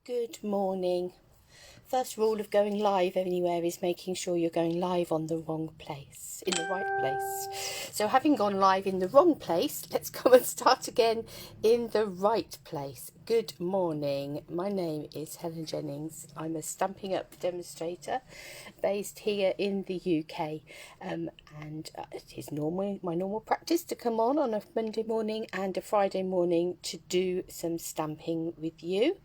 Good morning. First rule of going live anywhere is making sure you're going live on the wrong place, in the right place. So having gone live in the wrong place, let's come and start again in the right place. Good morning. My name is Helen Jennings. I'm a Stampin' Up demonstrator based here in the UK, and it is my normal practice to come on a Monday morning and a Friday morning to do some stamping with you.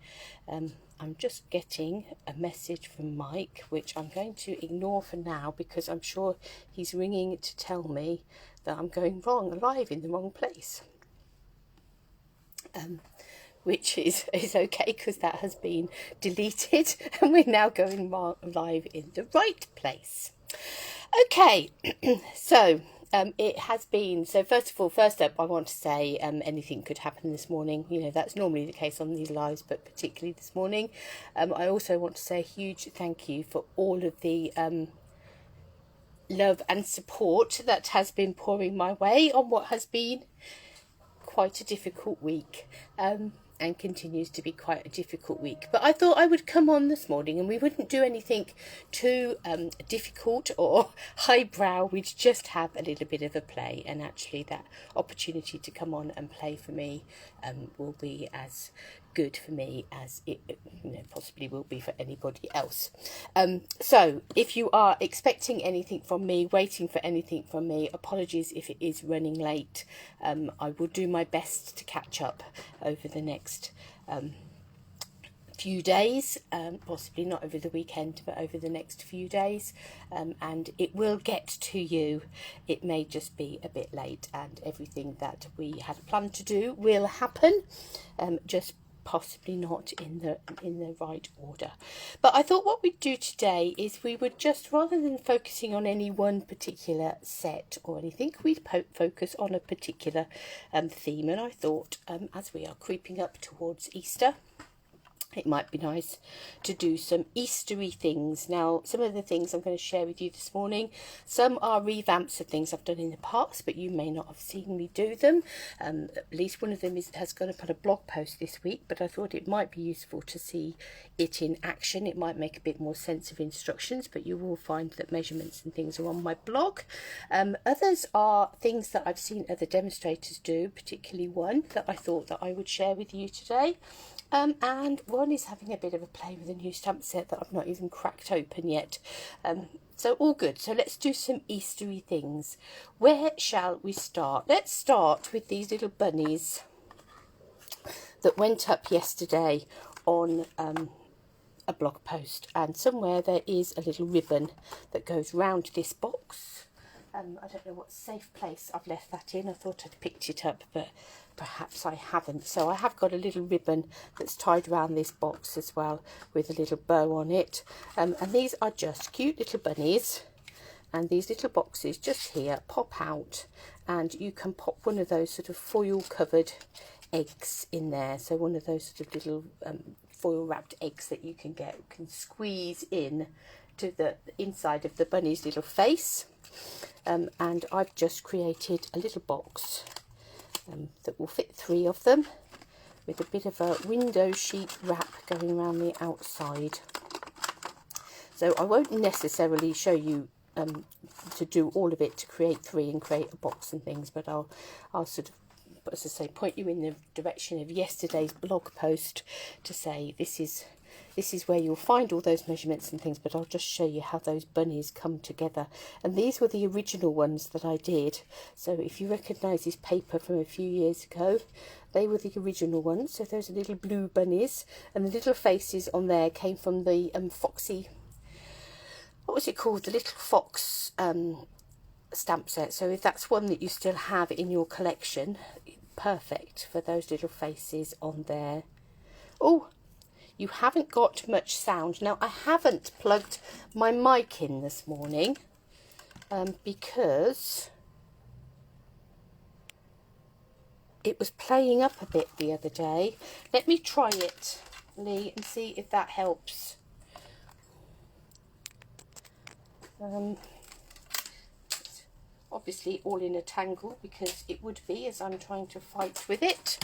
I'm just getting a message from Mike, which I'm going to ignore for now because I'm sure he's ringing to tell me that I'm going live in the wrong place. Which is okay because that has been deleted and we're now going live in the right place. Okay, so it has been, so first up I want to say anything could happen this morning. You know, that's normally the case on these lives, but particularly this morning. I also want to say a huge thank you for all of the love and support that has been pouring my way on what has been quite a difficult week. And continues to be quite a difficult week. But I thought I would come on this morning and we wouldn't do anything too difficult or highbrow. We'd just have a little bit of a play, and actually that opportunity to come on and play for me will be as good for me as it possibly will be for anybody else. So if you are expecting anything from me, waiting for anything from me, apologies if it is running late. I will do my best to catch up over the next few days, possibly not over the weekend, but over the next few days, and it will get to you. It may just be a bit late, and everything that we had planned to do will happen, just possibly not in the right order. But I thought what we'd do today is we would just, rather than focusing on any one particular set or anything, we'd focus on a particular theme. And I thought as we are creeping up towards Easter, it might be nice to do some Eastery things. Now, some of the things I'm going to share with you this morning, some are revamps of things I've done in the past, but you may not have seen me do them. At least one of them has gone up on a blog post this week, but I thought it might be useful to see it in action. It might make a bit more sense of instructions, but you will find that measurements and things are on my blog. Others are things that I've seen other demonstrators do, particularly one that I thought that I would share with you today. And one is having a bit of a play with a new stamp set that I've not even cracked open yet. So all good. So let's do some Eastery things. Where shall we start? Let's start with these little bunnies that went up yesterday on a blog post. And somewhere there is a little ribbon that goes round this box. I don't know what safe place I've left that in. I thought I'd picked it up, but perhaps I haven't. So I have got a little ribbon that's tied around this box as well with a little bow on it. And these are just cute little bunnies. And these little boxes just here pop out, and you can pop one of those sort of foil covered eggs in there. So one of those sort of little foil wrapped eggs that you can squeeze in to the inside of the bunny's little face. And I've just created a little box that will fit 3 of them, with a bit of a window sheet wrap going around the outside. So I won't necessarily show you to do all of it to create 3 and create a box and things, but I'll sort of, as I say, point you in the direction of yesterday's blog post to say this is where you'll find all those measurements and things, but I'll just show you how those bunnies come together. And these were the original ones that I did. So if you recognise this paper from a few years ago, they were the original ones. So those are little blue bunnies, and the little faces on there came from the Foxy, what was it called? The Little Fox stamp set. So if that's one that you still have in your collection, perfect for those little faces on there. Oh, you haven't got much sound. Now, I haven't plugged my mic in this morning because it was playing up a bit the other day. Let me try it, Lee, and see if that helps. It's obviously all in a tangle because it would be as I'm trying to fight with it.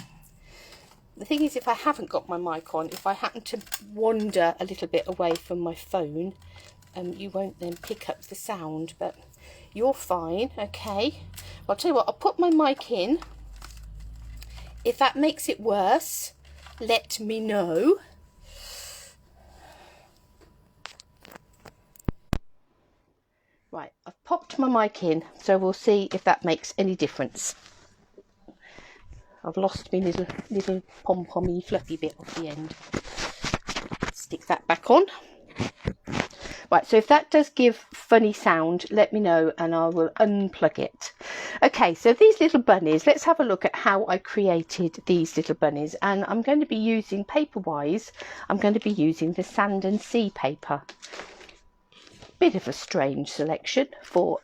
The thing is, if I haven't got my mic on, if I happen to wander a little bit away from my phone, you won't then pick up the sound, but you're fine. Okay, well, I'll tell you what, I'll put my mic in. If that makes it worse, let me know. Right, I've popped my mic in, so we'll see if that makes any difference. I've lost my little pom-pommy fluffy bit off the end. Stick that back on. Right, so if that does give funny sound, let me know and I will unplug it. Okay, so these little bunnies, let's have a look at how I created these little bunnies. And I'm going to be using, paper-wise, I'm going to be using the Sand and Sea paper. Bit of a strange selection for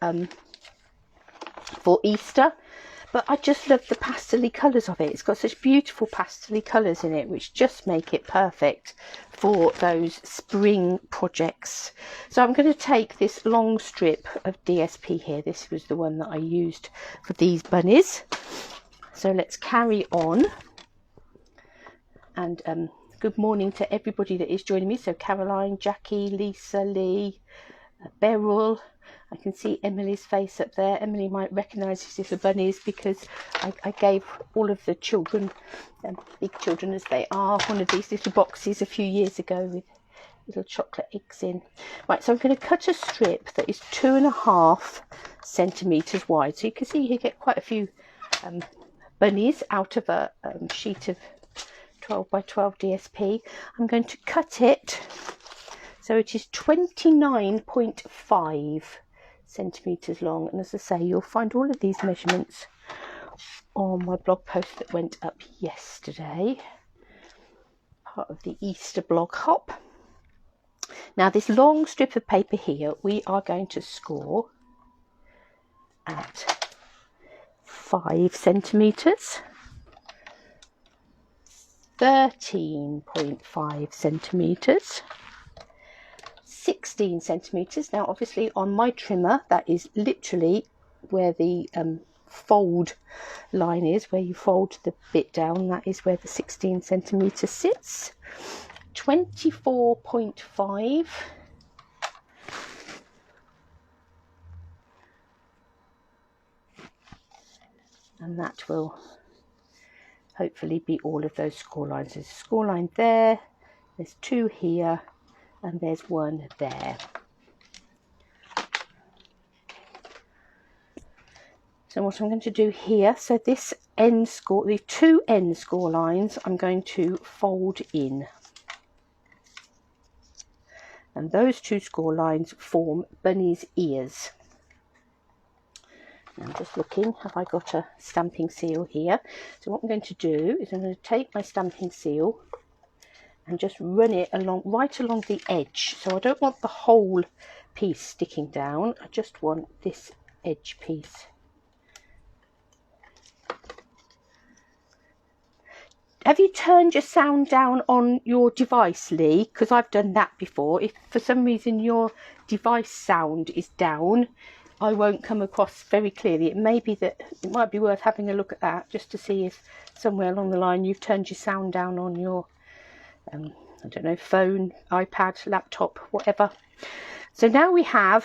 Easter. But I just love the pastel-y colours of it. It's got such beautiful pastel-y colours in it, which just make it perfect for those spring projects. So I'm going to take this long strip of DSP here. This was the one that I used for these bunnies. So let's carry on. And good morning to everybody that is joining me. So Caroline, Jackie, Lisa, Lee, Beryl. I can see Emily's face up there. Emily might recognise these little bunnies because I gave all of the children, big children as they are, one of these little boxes a few years ago with little chocolate eggs in. Right, so I'm going to cut a strip that is 2.5 centimetres wide. So you can see you get quite a few bunnies out of a sheet of 12 by 12 DSP. I'm going to cut it so it is 29.5 centimetres long, and as I say, you'll find all of these measurements on my blog post that went up yesterday, part of the Easter blog hop. Now this long strip of paper here, we are going to score at 5 centimetres, 13.5 centimetres, 16 centimetres. Now obviously on my trimmer, that is literally where the fold line is, where you fold the bit down, that is where the 16 centimetres sits. 24.5, and that will hopefully be all of those score lines. There's a score line there, there's 2 here, and there's 1 there. So what I'm going to do here, so this end score, the 2 end score lines, I'm going to fold in. And those 2 score lines form bunny's ears. I'm just looking, have I got a stamping seal here? So what I'm going to do is I'm going to take my stamping seal and just run it along, right along the edge. So I don't want the whole piece sticking down, I just want this edge piece. Have you turned your sound down on your device, Lee? Because I've done that before. If for some reason your device sound is down, I won't come across very clearly. It may be that it might be worth having a look at that, just to see if somewhere along the line you've turned your sound down on your I don't know, phone, iPad, laptop, whatever. So now we have,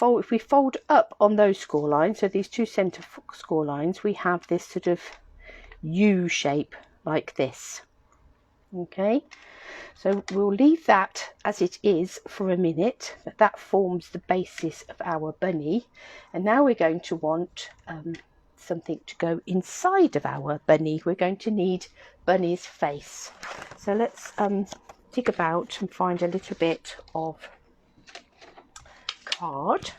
if we fold up on those score lines, so these 2 centre score lines, we have this sort of U shape like this. Okay, so we'll leave that as it is for a minute, but that forms the basis of our bunny. And now we're going to want something to go inside of our bunny. We're going to need bunny's face. So let's dig about and find a little bit of card.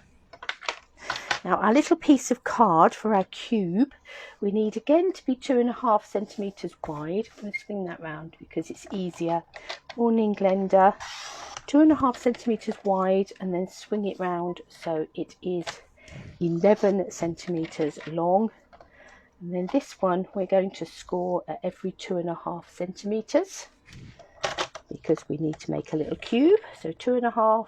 Now our little piece of card for our cube, we need again to be 2.5 centimetres wide. I'm going to swing that round because it's easier. Morning, Glenda. 2.5 centimetres wide, and then swing it round so it is 11 centimetres long. And then this one we're going to score at every 2.5 centimetres because we need to make a little cube. So 2.5,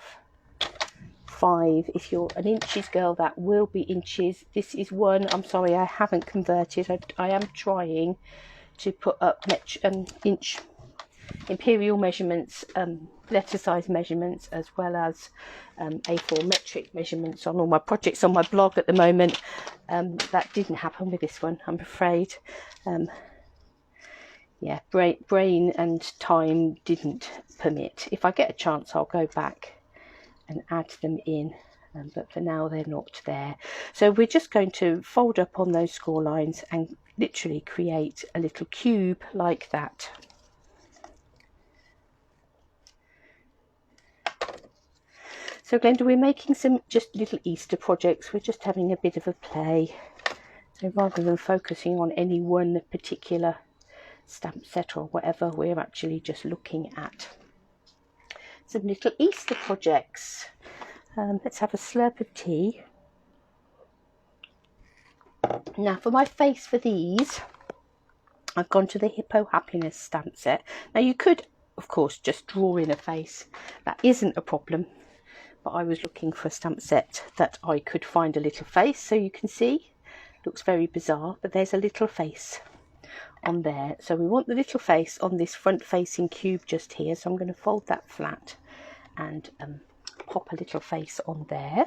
5. If you're an inches girl, that will be inches. This is 1. I'm sorry, I haven't converted. I am trying to put up inch imperial measurements, letter size measurements, as well as A4 metric measurements on all my projects on my blog at the moment. That didn't happen with this one, I'm afraid. Yeah, brain and time didn't permit. If I get a chance, I'll go back and add them in, but for now they're not there. So we're just going to fold up on those score lines and literally create a little cube like that. So Glenda, we're making some just little Easter projects. We're just having a bit of a play. So rather than focusing on any one particular stamp set or whatever, we're actually just looking at some little Easter projects. Let's have a slurp of tea. Now for my face for these, I've gone to the Hippo Happiness stamp set. Now you could, of course, just draw in a face. That isn't a problem. But I was looking for a stamp set that I could find a little face. So you can see, looks very bizarre, but there's a little face on there. So we want the little face on this front facing cube just here. So I'm going to fold that flat and pop a little face on there.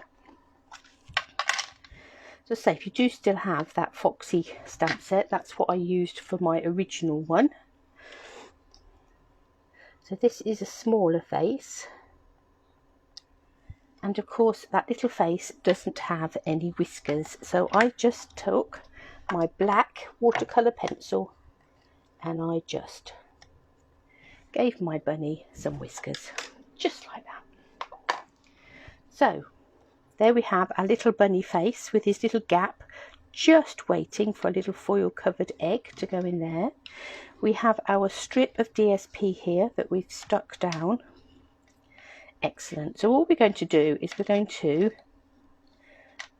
So say if you do still have that Foxy stamp set, that's what I used for my original one. So this is a smaller face. And of course that little face doesn't have any whiskers. So I just took my black watercolour pencil and I just gave my bunny some whiskers, just like that. So there we have our little bunny face with his little gap, just waiting for a little foil covered egg to go in there. We have our strip of DSP here that we've stuck down. Excellent. So what we're going to do is we're going to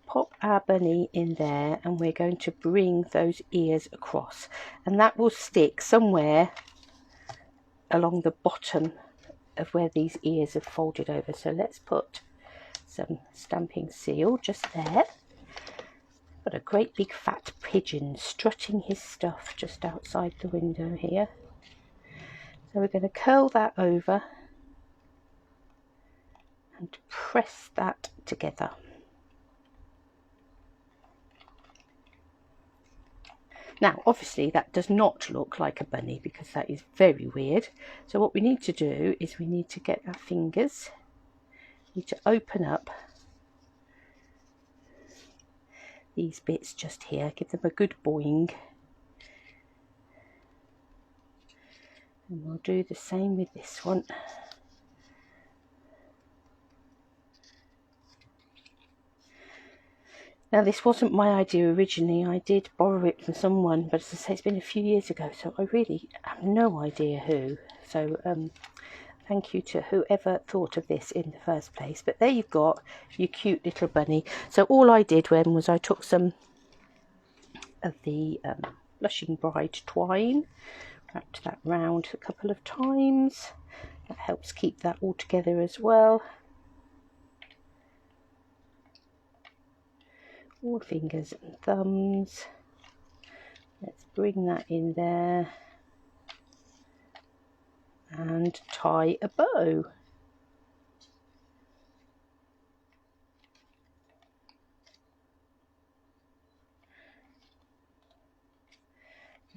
pop our bunny in there and we're going to bring those ears across, and that will stick somewhere along the bottom of where these ears have folded over. So let's put some stamping seal just there. Got a great big fat pigeon strutting his stuff just outside the window here. So we're going to curl that over and press that together. Now obviously that does not look like a bunny because that is very weird. So what we need to do is we need to get our fingers, we need to open up these bits just here, give them a good boing, and we'll do the same with this one. Now this wasn't my idea originally, I did borrow it from someone, but as I say, it's been a few years ago, so I really have no idea who. So thank you to whoever thought of this in the first place. But there you've got your cute little bunny. So all I did then was I took some of the Blushing Bride twine, wrapped that round a couple of times. That helps keep that all together as well. All fingers and thumbs. Let's bring that in there and tie a bow.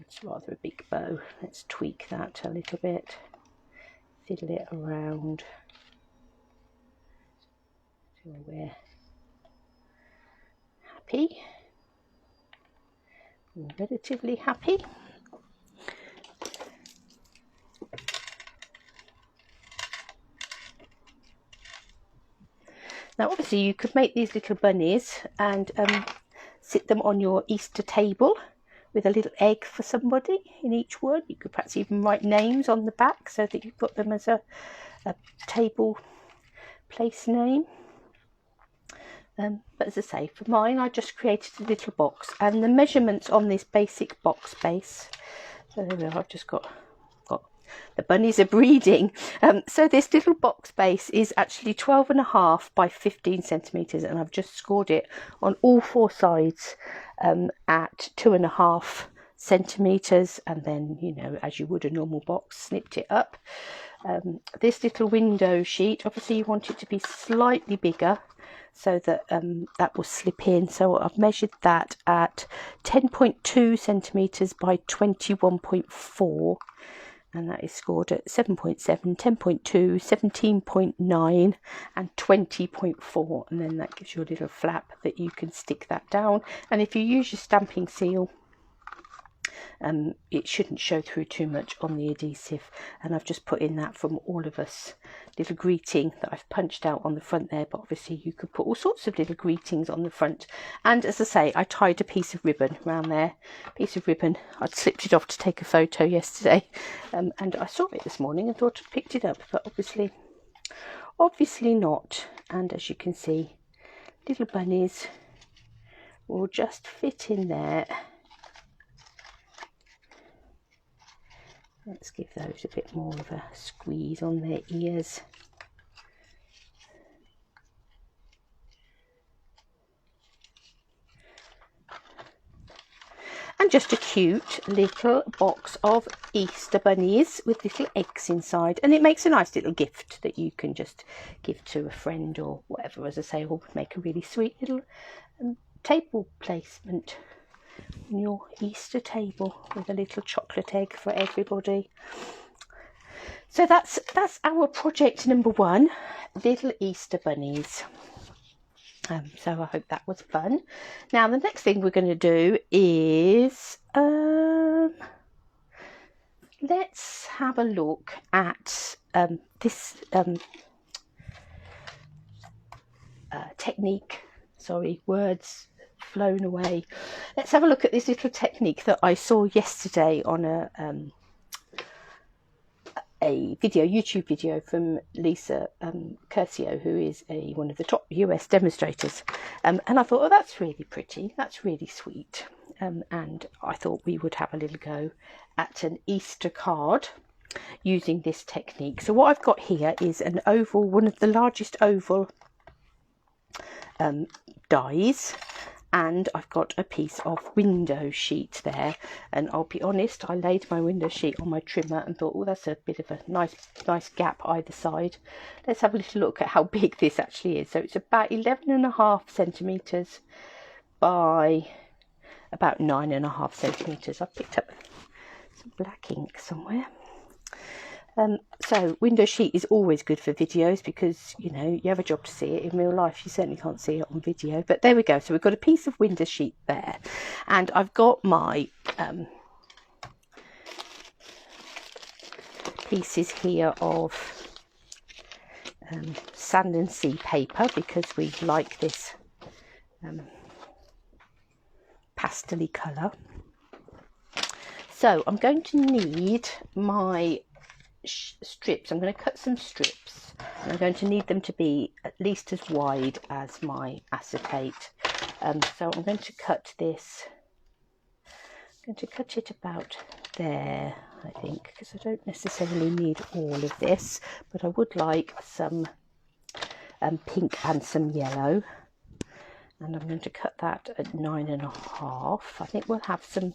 It's rather a big bow. Let's tweak that a little bit, fiddle it around till we're happy, relatively happy. Now obviously you could make these little bunnies and sit them on your Easter table with a little egg for somebody in each one. You could perhaps even write names on the back so that you've got them as a table place name. But as I say, for mine I just created a little box, and the measurements on this basic box base, so there we are, I've just got the bunnies are breeding. So this little box base is actually 12.5 by 15 centimetres, and I've just scored it on all four sides at 2.5 centimetres, and then, you know, as you would a normal box, snipped it up. This little window sheet, obviously you want it to be slightly bigger so that that will slip in. So I've measured that at 10.2 centimetres by 21.4, and that is scored at 7.7, 10.2, 17.9 and 20.4, and then that gives you a little flap that you can stick that down. And if you use your stamping seal, it shouldn't show through too much on the adhesive. And I've just put in that from all of us little greeting that I've punched out on the front there, but obviously you could put all sorts of little greetings on the front. And as I say, I tied a piece of ribbon around there, piece of ribbon. I'd slipped it off to take a photo yesterday, and I saw it this morning and thought I'd picked it up, but obviously not. And as you can see, little bunnies will just fit in there. Let's give those a bit more of a squeeze on their ears. And just a cute little box of Easter bunnies with little eggs inside. And it makes a nice little gift that you can just give to a friend or whatever, as I say, or make a really sweet little table placement on your Easter table with a little chocolate egg for everybody. So that's our project number 1, little Easter bunnies. So I hope that was fun. Now the next thing we're going to do is let's have a look at this technique. Sorry, words flown away. Let's have a look at this little technique that I saw yesterday on a video, YouTube video from Lisa Curcio, who is one of the top US demonstrators, and I thought, oh, that's really pretty, that's really sweet, and I thought we would have a little go at an Easter card using this technique. So what I've got here is an oval, one of the largest oval dies, and I've got a piece of window sheet there, and I'll be honest, I laid my window sheet on my trimmer and thought, oh, that's a bit of a nice gap either side. Let's have a little look at how big this actually is. So it's about 11.5 centimetres by about 9.5 centimetres. I've picked up some black ink somewhere. So window sheet is always good for videos because, you know, you have a job to see it. In real life you certainly can't see it on video, but there we go. So we've got a piece of window sheet there, and I've got my pieces here of sand and sea paper, because we like this pastel-y colour. So I'm going to need my strips. I'm going to cut some strips, and I'm going to need them to be at least as wide as my acetate. So I'm going to cut this, I'm going to cut it about there, I think, because I don't necessarily need all of this, but I would like some pink and some yellow, and I'm going to cut that at 9.5. I think we'll have some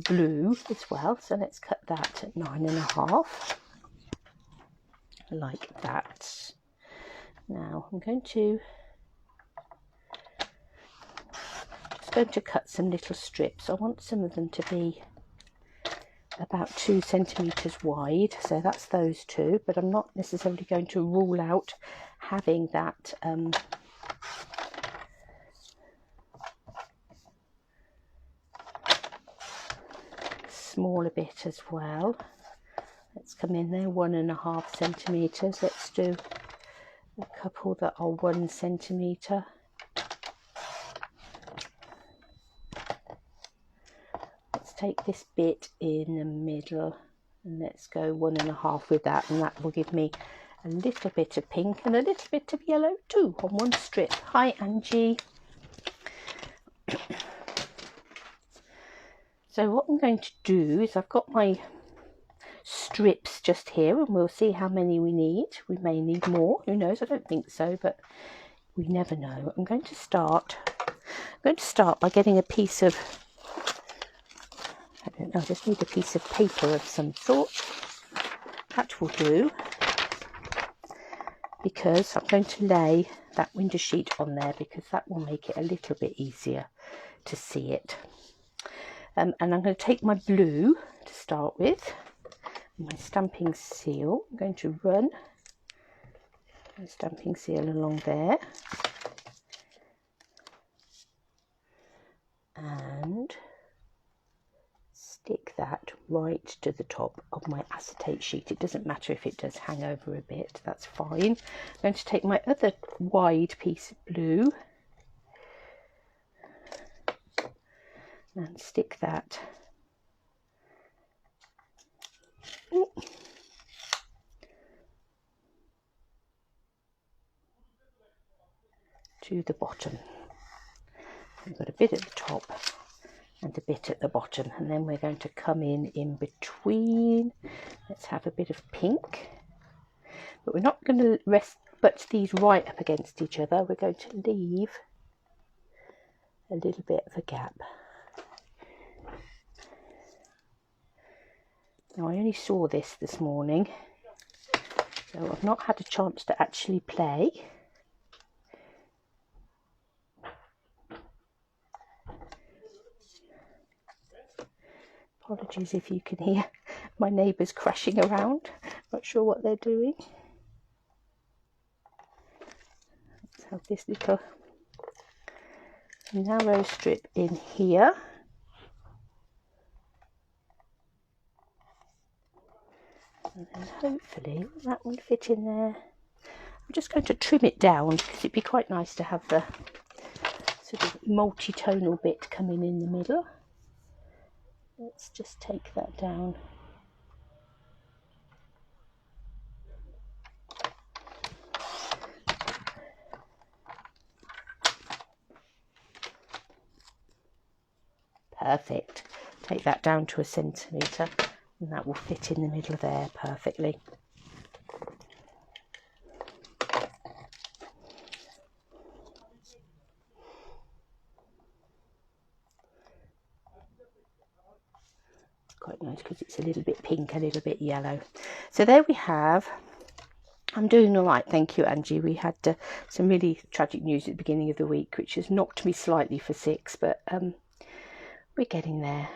blue as well, so let's cut that at 9.5, like that. Now I'm going to cut some little strips. I want some of them to be about 2 centimetres wide, so that's those two, but I'm not necessarily going to rule out having that smaller bit as well. Let's come in there, 1.5 centimetres. Let's do a couple that are 1 centimetre. Let's take this bit in the middle and let's go 1.5 with that, and that will give me a little bit of pink and a little bit of yellow too on one strip. Hi Angie. So what I'm going to do is I've got my strips just here, and we'll see how many we need. We may need more, who knows? I don't think so, but we never know. I'm going to start by getting a piece of don't know, I just need a piece of paper of some sort. That will do, because I'm going to lay that window sheet on there, because that will make it a little bit easier to see it. And I'm going to take my blue to start with, my stamping seal. I'm going to run my stamping seal along there, and stick that right to the top of my acetate sheet. It doesn't matter if it does hang over a bit, that's fine. I'm going to take my other wide piece of blue and stick that to the bottom. We've got a bit at the top and a bit at the bottom, and then we're going to come in between. Let's have a bit of pink, but we're not going to rest but these right up against each other. We're going to leave a little bit of a gap. Now, I only saw this morning, so I've not had a chance to actually play. Apologies if you can hear my neighbours crashing around. Not sure what they're doing. Let's have this little narrow strip in here. And then hopefully that will fit in there. I'm just going to trim it down, because it'd be quite nice to have the sort of multi-tonal bit coming in the middle. Let's just take that down. Perfect. Take that down to 1 centimetre, and that will fit in the middle there perfectly. Quite nice because it's a little bit pink, a little bit yellow. So there we have. I'm doing all right, thank you, Angie. We had some really tragic news at the beginning of the week, which has knocked me slightly for 6, but we're getting there.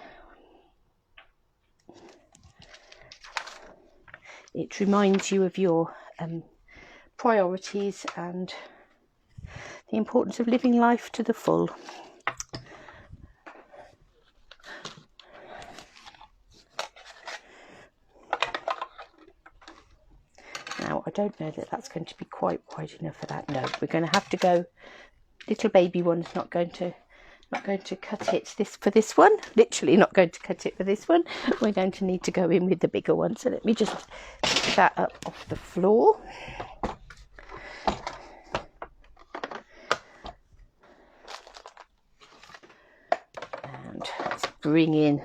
It reminds you of your priorities and the importance of living life to the full. Now, I don't know that that's going to be quite wide enough for that. No, we're going to have to go. Little baby one's not going to cut it for this one. Literally not going to cut it for this one. We're going to need to go in with the bigger one. So let me just pick that up off the floor. And let's bring in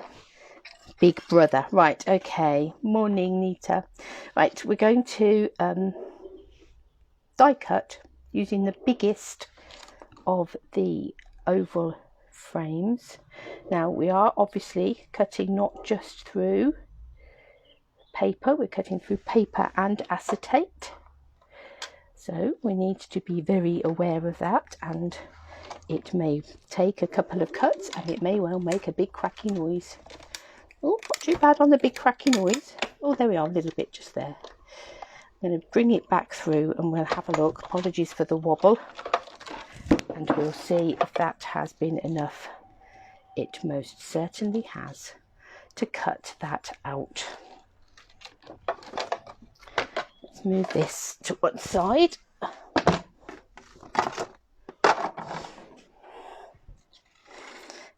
big brother. Right, okay. Morning, Nita. Right, we're going to die cut using the biggest of the oval frames. Now, we are obviously cutting not just through paper, we're cutting through paper and acetate. So we need to be very aware of that, and it may take a couple of cuts and it may well make a big cracky noise. Oh, not too bad on the big cracky noise. Oh, there we are, a little bit just there. I'm going to bring it back through and we'll have a look. Apologies for the wobble. And we'll see if that has been enough. It most certainly has, to cut that out. Let's move this to one side.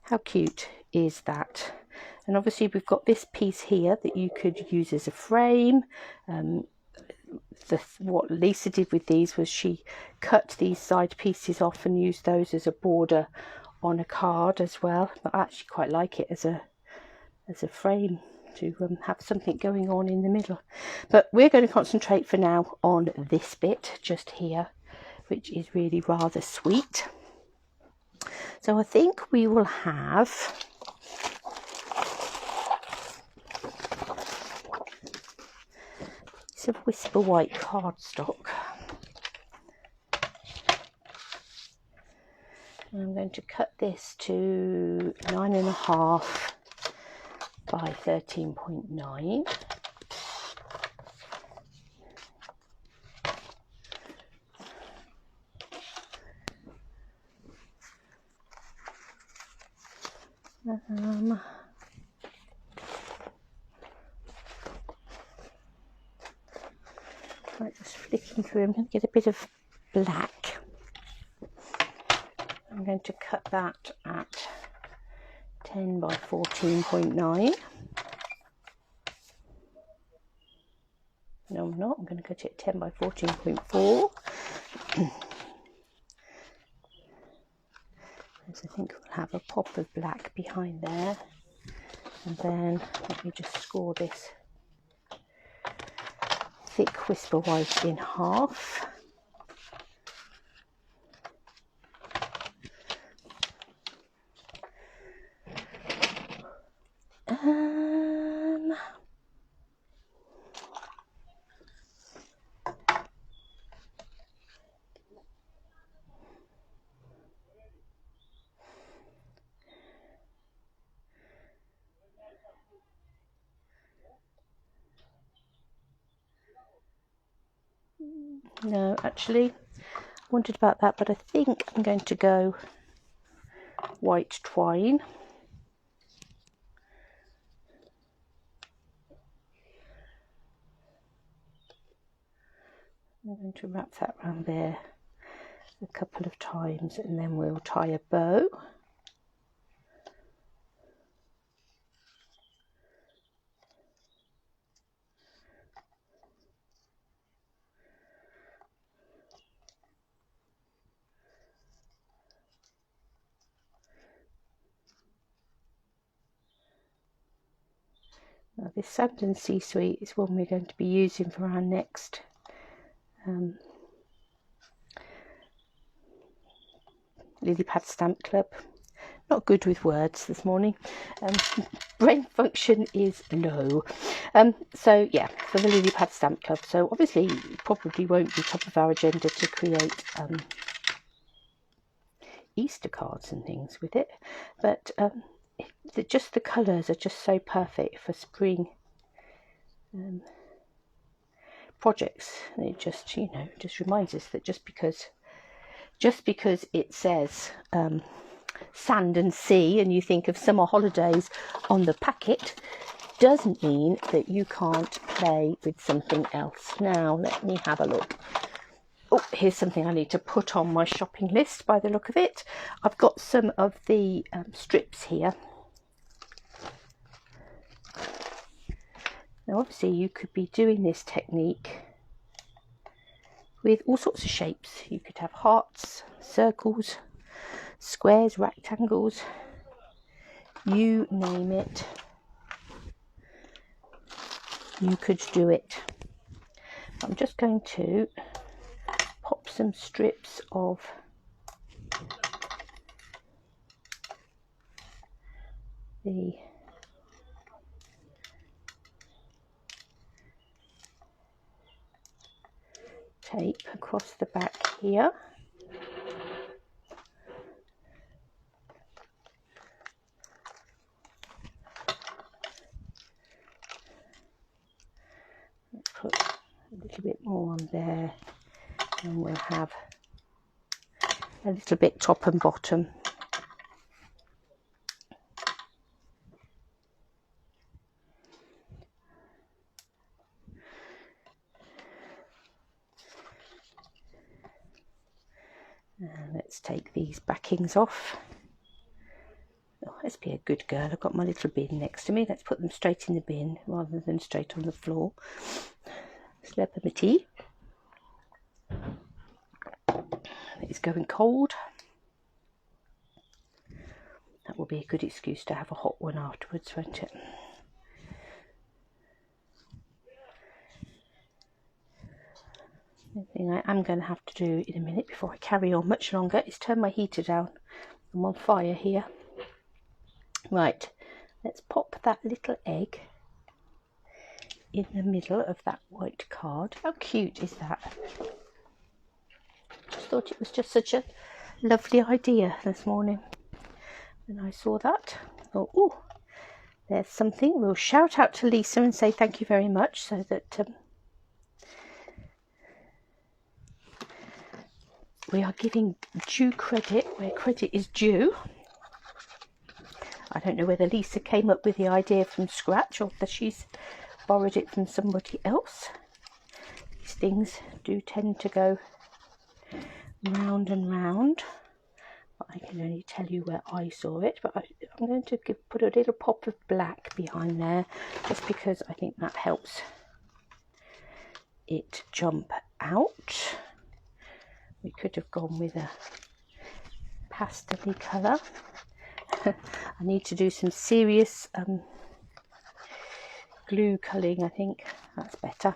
How cute is that? And obviously we've got this piece here that you could use as a frame. What Lisa did with these was she cut these side pieces off and used those as a border on a card as well. But I actually quite like it as a frame to have something going on in the middle. But we're going to concentrate for now on this bit just here, which is really rather sweet. So I think we will have piece of Whisper White cardstock. I'm going to cut this to 9.5 by 13.9. Right, just flicking through, I'm going to get a bit of black. I'm going to cut that at 10 by 14.9. No, I'm not. I'm going to cut it at 10 by 14.4. As I think we'll have a pop of black behind there. And then let me just score this thick Whisper White in half. No, actually, I wondered about that, but I think I'm going to go white twine. I'm going to wrap that around there a couple of times and then we'll tie a bow. Now this Sand and Sea Sweet is one we're going to be using for our next Lily Pad Stamp Club. Not good with words this morning. Brain function is low. So yeah, for the Lily Pad Stamp Club. So obviously it probably won't be top of our agenda to create Easter cards and things with it, but just the colours are just so perfect for spring projects. And it just, you know, just reminds us that just because it says sand and sea and you think of summer holidays on the packet doesn't mean that you can't play with something else. Now let me have a look. Oh, here's something I need to put on my shopping list by the look of it. I've got some of the strips here. Now obviously you could be doing this technique with all sorts of shapes. You could have hearts, circles, squares, rectangles, you name it. You could do it. I'm just going to pop some strips of the tape across the back here. Let's put a little bit more on there and we'll have a little bit top and bottom. And let's take these backings off. Oh, let's be a good girl. I've got my little bin next to me. Let's put them straight in the bin rather than straight on the floor. Slurp of my tea. It's going cold. That will be a good excuse to have a hot one afterwards, won't it? The thing I am going to have to do in a minute before I carry on much longer is turn my heater down. I'm on fire here. Right, let's pop that little egg in the middle of that white card. How cute is that? Just thought it was just such a lovely idea this morning when I saw that. Oh, ooh, there's something. We'll shout out to Lisa and say thank you very much, so that we are giving due credit where credit is due. I don't know whether Lisa came up with the idea from scratch or whether she's borrowed it from somebody else. These things do tend to go round and round. But I can only tell you where I saw it. But I'm going to put a little pop of black behind there, just because I think that helps it jump out. We could have gone with a pastel-y colour. I need to do some serious glue culling. I think that's better.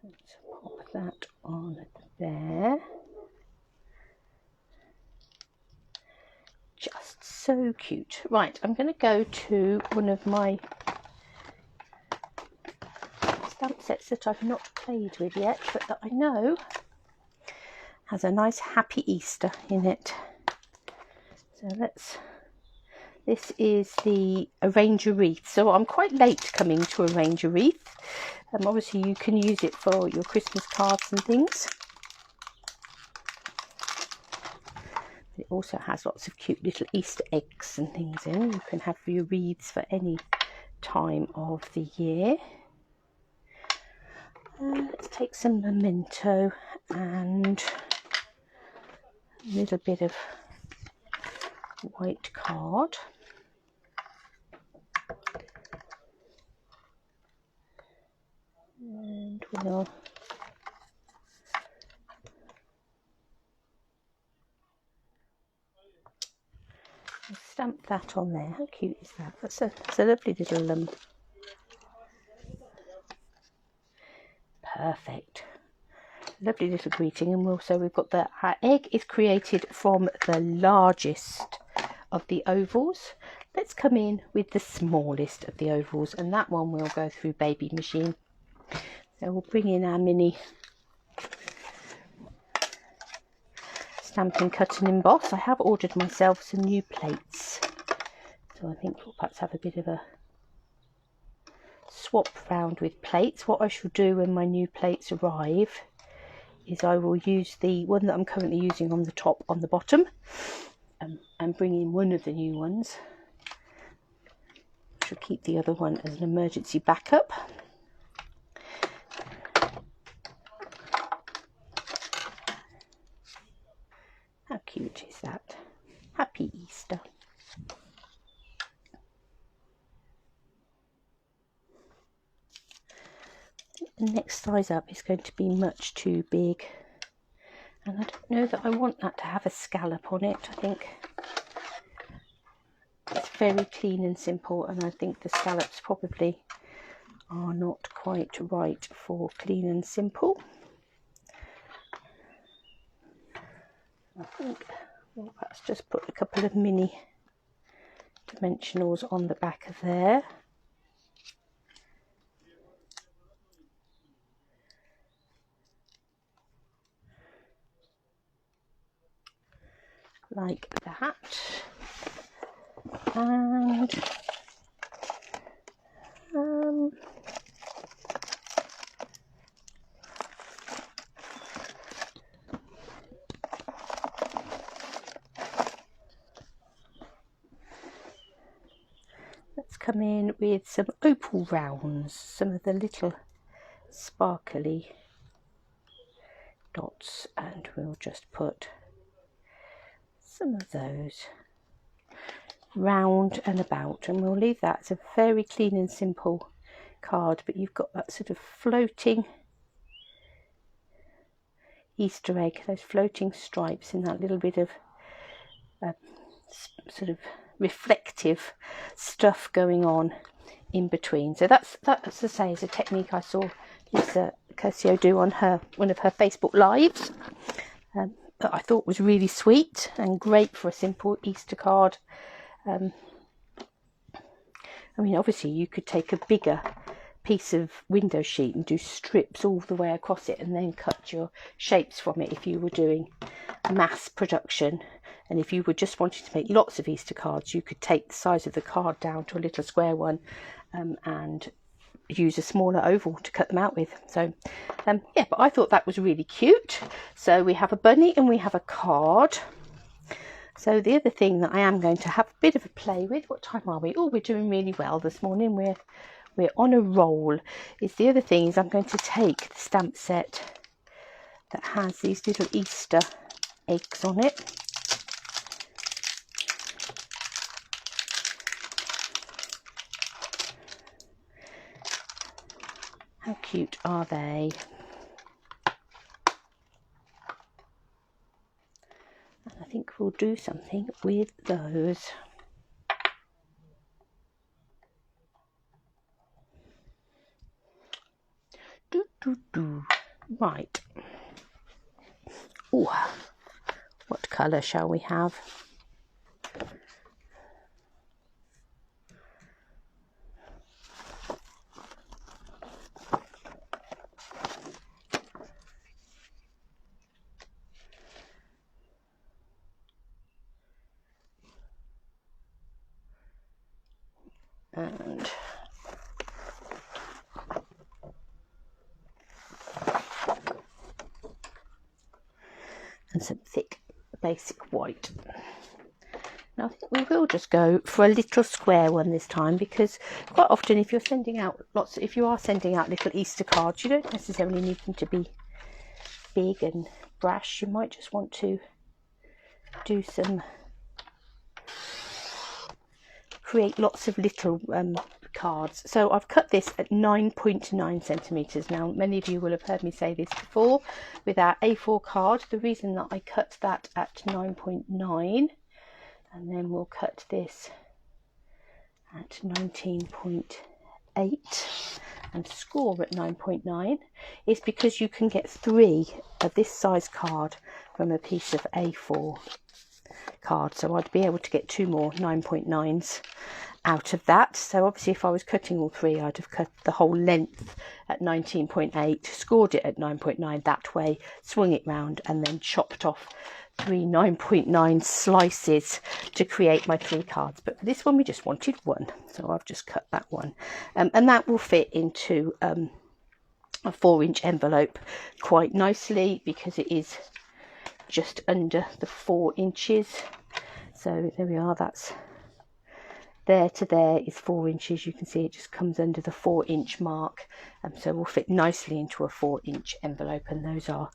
Let's pop that on there. Just so cute. Right, I'm going to go to one of my stamp sets that I've not played with yet, but that I know has a nice happy Easter in it. So this is the Arrange a Wreath. So I'm quite late coming to Arrange a Wreath. Obviously you can use it for your Christmas cards and things. It also has lots of cute little Easter eggs and things in. You can have your wreaths for any time of the year. Let's take some memento and a little bit of white card. And we'll stamp that on there. How cute is that? That's a lovely little perfect. Lovely little greeting. And also we've got our egg is created from the largest of the ovals. Let's come in with the smallest of the ovals, and that one will go through baby machine. So we'll bring in our mini Stampin' Cut and Emboss. I have ordered myself some new plates, so I think we'll perhaps have a bit of a swap round with plates. What I shall do when my new plates arrive is I will use the one that I'm currently using on the top on the bottom, and bring in one of the new ones. I shall keep the other one as an emergency backup. How cute is that? Happy Easter. The next size up is going to be much too big, and I don't know that I want that to have a scallop on it. I think it's very clean and simple, and I think the scallops probably are not quite right for clean and simple. I think we'll perhaps just put a couple of mini dimensionals on the back of there. Like that. And let's come in with some opal rounds, some of the little sparkly dots, and we'll just put some of those round and about, and we'll leave that as a very clean and simple card, but you've got that sort of floating Easter egg, those floating stripes, and that little bit of sort of reflective stuff going on in between. So that's to say is a technique I saw Lisa Curcio do on one of her Facebook lives, that I thought was really sweet and great for a simple Easter card. I mean, obviously you could take a bigger piece of window sheet and do strips all the way across it and then cut your shapes from it if you were doing mass production. And if you were just wanting to make lots of Easter cards, you could take the size of the card down to a little square one, and use a smaller oval to cut them out with. So yeah, but I thought that was really cute. So we have a bunny and we have a card. So the other thing that I am going to have a bit of a play with, what time are we? Oh, we're doing really well this morning. We're on a roll. Is the other thing is I'm going to take the stamp set that has these little Easter eggs on it. How cute are they? And I think we'll do something with those. Right. Oh, what colour shall we have? And some thick basic white. Now I think we will just go for a little square one this time, because quite often if you're sending out if you are sending out little Easter cards, you don't necessarily need them to be big and brash. You might just want to do create lots of little cards. So I've cut this at 9.9 centimeters. Now many of you will have heard me say this before with our A4 card. The reason that I cut that at 9.9, and then we'll cut this at 19.8 and score at 9.9, is because you can get 3 of this size card from a piece of A4 card. So I'd be able to get 2 more 9.9s out of that. So obviously if I was cutting all 3, I'd have cut the whole length at 19.8, scored it at 9.9 that way, swung it round, and then chopped off 3 9.9 slices to create my 3 cards. But for this one we just wanted 1, so I've just cut that one, and that will fit into a 4-inch envelope quite nicely, because it is just under the 4 inches. So there we are, that's there to there is 4 inches. You can see it just comes under the 4-inch mark, so will fit nicely into a 4-inch envelope, and those are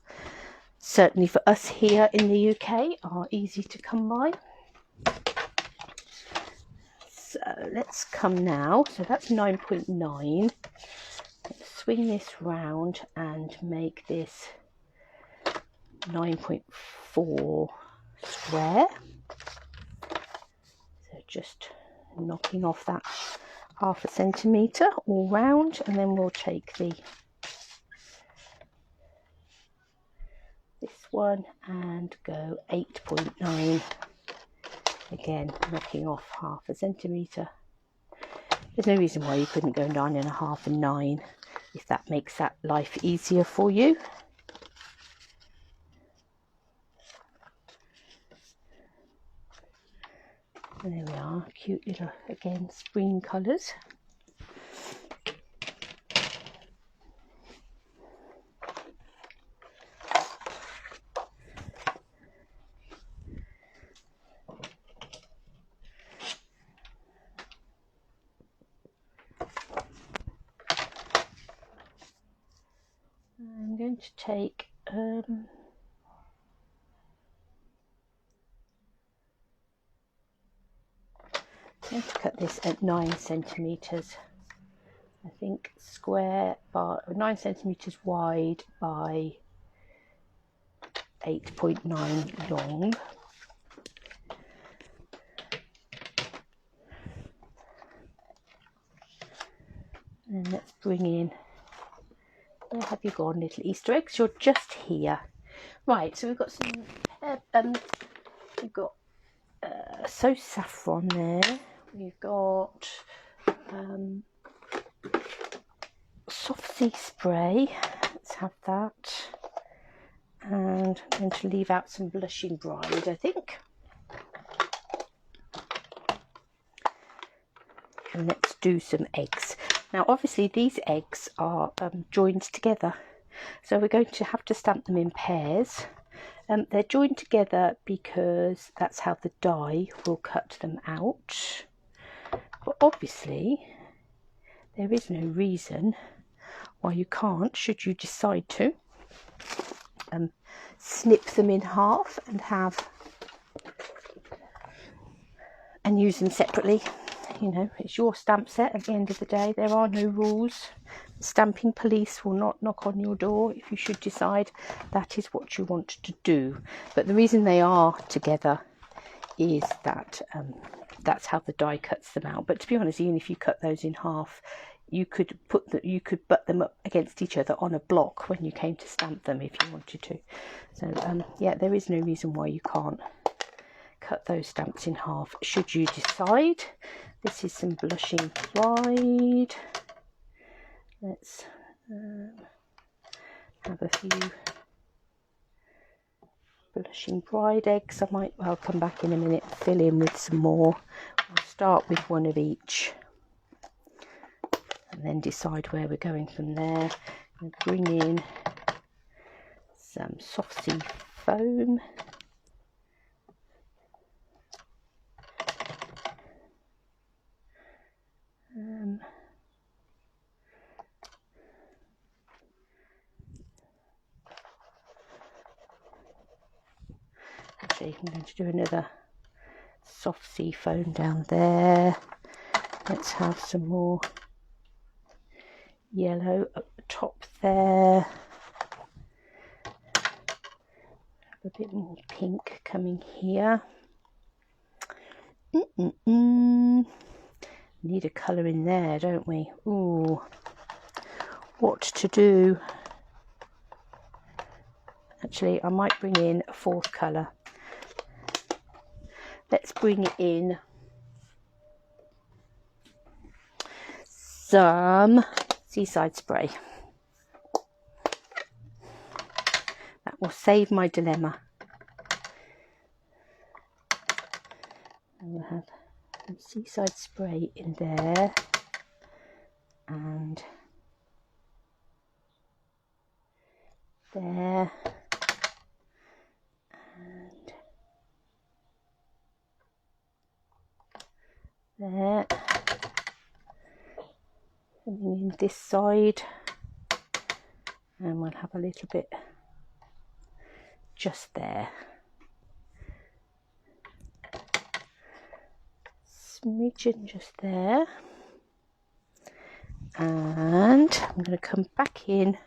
certainly for us here in the UK are easy to come by. So let's come now, so that's 9.9. Let's swing this round and make this 9.4 square. So just knocking off that 0.5 centimetre all round, and then we'll take this one and go 8.9, again knocking off 0.5 centimetre. There's no reason why you couldn't go 9.5 and 9 if that makes that life easier for you. And there we are, cute little, again, spring colours. I'm going to take I'm going to cut this at 9 centimetres, I think, square, by 9 centimetres wide by 8.9 long. And let's bring in, where have you gone, little Easter eggs? You're just here. Right, so we've got some, we've got So Saffron there. We've got Soft sea spray, let's have that, and I'm going to leave out some blushing bride, I think. And let's do some eggs. Now obviously these eggs are joined together, so we're going to have to stamp them in pairs. They're joined together because that's how the die will cut them out, but obviously there is no reason why you can't, should you decide to, snip them in half and use them separately. You know, it's your stamp set at the end of the day. There are no rules. The stamping police will not knock on your door if you should decide that is what you want to do. But the reason they are together is that that's how the die cuts them out. But to be honest, even if you cut those in half, you could butt them up against each other on a block when you came to stamp them if you wanted to. So yeah, there is no reason why you can't cut those stamps in half should you decide. This is some blushing bride. Let's have a few blushing bride eggs. I'll come back in a minute and fill in with some more. We'll start with one of each and then decide where we're going from there. I'll bring in some soft sea foam. Actually, I'm going to do another soft sea foam down there. Let's have some more yellow up the top there. Have a bit more pink coming here. Need a colour in there, don't we? Ooh, what to do? Actually, I might bring in a fourth colour. Let's bring in some Seaside spray. That will save my dilemma. And we'll have some Seaside spray in there, and there, and there, coming in this side, and we'll have a little bit just there, smidgen just there, and I'm going to come back in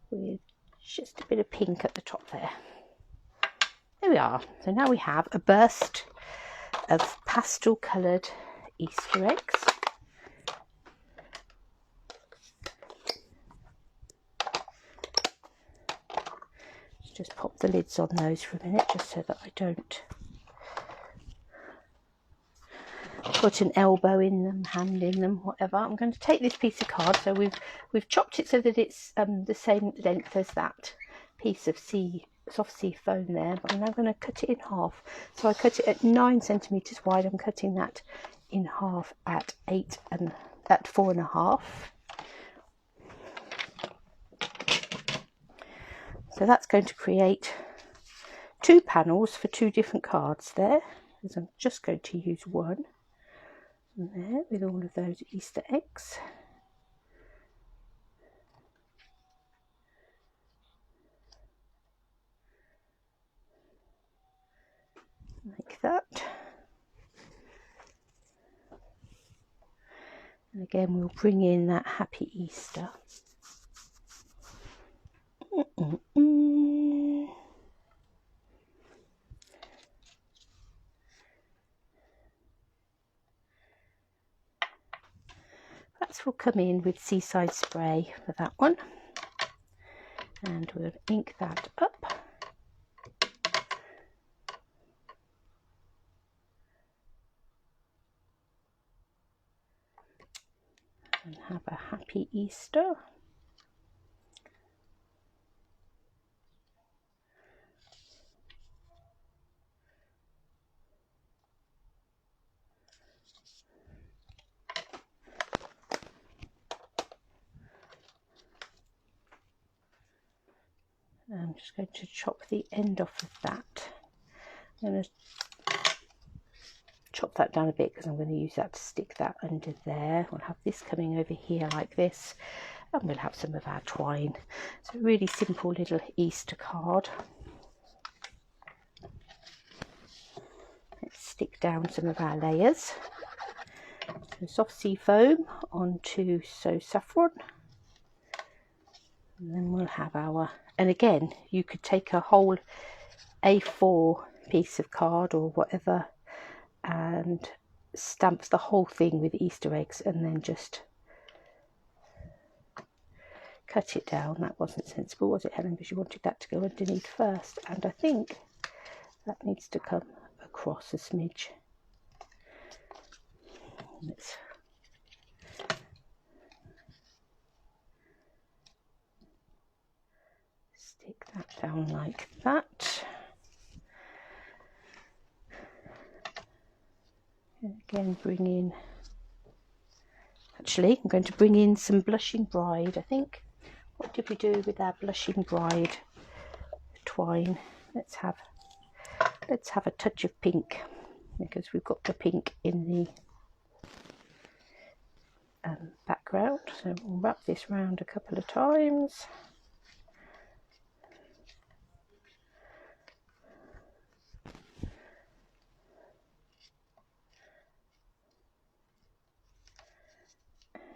with just a bit of pink at the top there. There we are. So now we have a burst of pastel coloured Easter eggs. Let's just pop the lids on those for a minute, just so that I don't put an elbow in them, hand in them, whatever. I'm going to take this piece of card. So we've chopped it so that it's the same length as that piece of soft sea foam there, but I'm now going to cut it in half. So I cut it at 9 centimeters wide. I'm cutting that in half at 8 and at 4.5. So that's going to create 2 panels for 2 different cards there, because I'm just going to use one there with all of those Easter eggs. Like that. And again, we'll bring in that Happy Easter. That will come in with Seaside spray for that one, and we'll ink that up. have a happy Easter. I'm just going to chop the end off of that. I'm going to chop that down a bit because I'm going to use that to stick that under there. We'll have this coming over here like this, and we'll have some of our twine. So a really simple little Easter card. Let's stick down some of our layers. So soft sea foam onto So Saffron, and then we'll have our, and again you could take a whole A4 piece of card or whatever and stamp the whole thing with Easter eggs and then just cut it down. That wasn't sensible, was it, Helen? Because you wanted that to go underneath first, and I think that needs to come across a smidge. Let's stick that down like that. And again, bring in, actually I'm going to bring in some Blushing Bride. I think, what did we do with our Blushing Bride twine? Let's have a touch of pink, because we've got the pink in the background. So we'll wrap this round a couple of times.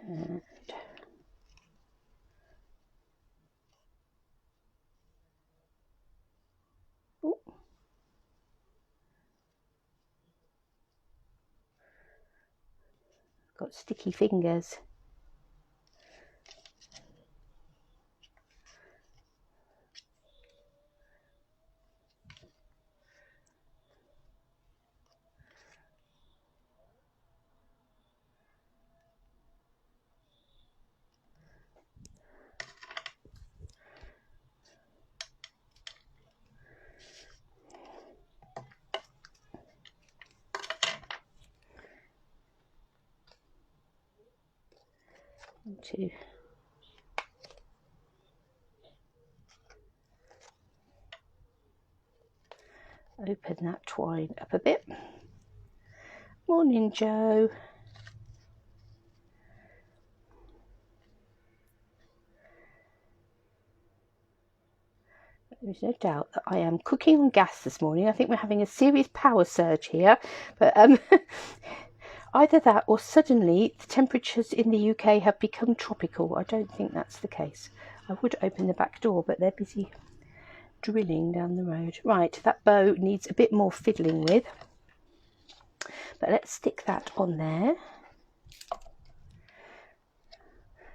And got sticky fingers. To open that twine up a bit. Morning, Joe. There's no doubt that I am cooking on gas this morning. I think we're having a serious power surge here, but either that or suddenly the temperatures in the UK have become tropical. I don't think that's the case. I would open the back door, but they're busy drilling down the road. Right, that bow needs a bit more fiddling with, but let's stick that on there.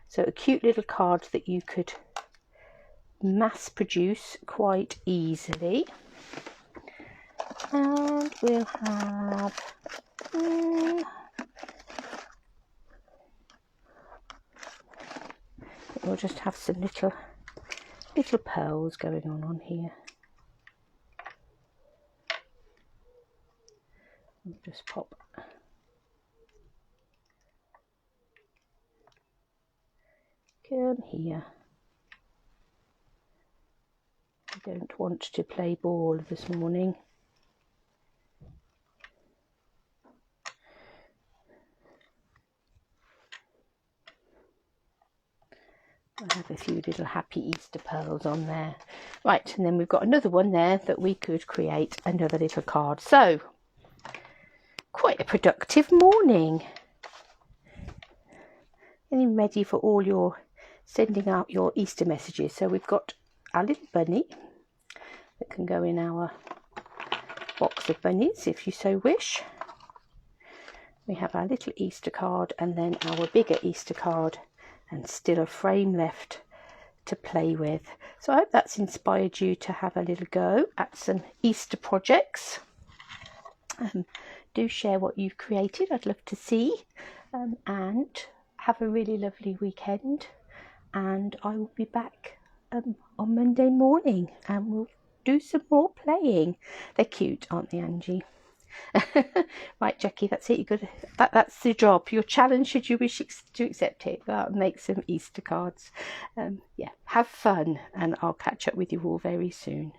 So a cute little card that you could mass produce quite easily. And we'll have we'll just have some little pearls going on here. We'll just pop come here. I don't want to play ball this morning. I have a few little happy Easter pearls on there. Right, and then we've got another one there that we could create another little card. So, quite a productive morning. Getting ready for all your sending out your Easter messages. So we've got our little bunny that can go in our box of bunnies if you so wish. We have our little Easter card and then our bigger Easter card, and still a frame left to play with. So I hope that's inspired you to have a little go at some Easter projects. Do share what you've created. I'd love to see. And have a really lovely weekend, and I will be back on Monday morning, and we'll do some more playing. They're cute, aren't they, Angie? Right, Jackie, that's it. That's the job. Your challenge, should you wish to accept it. Make some Easter cards. Yeah, have fun, and I'll catch up with you all very soon.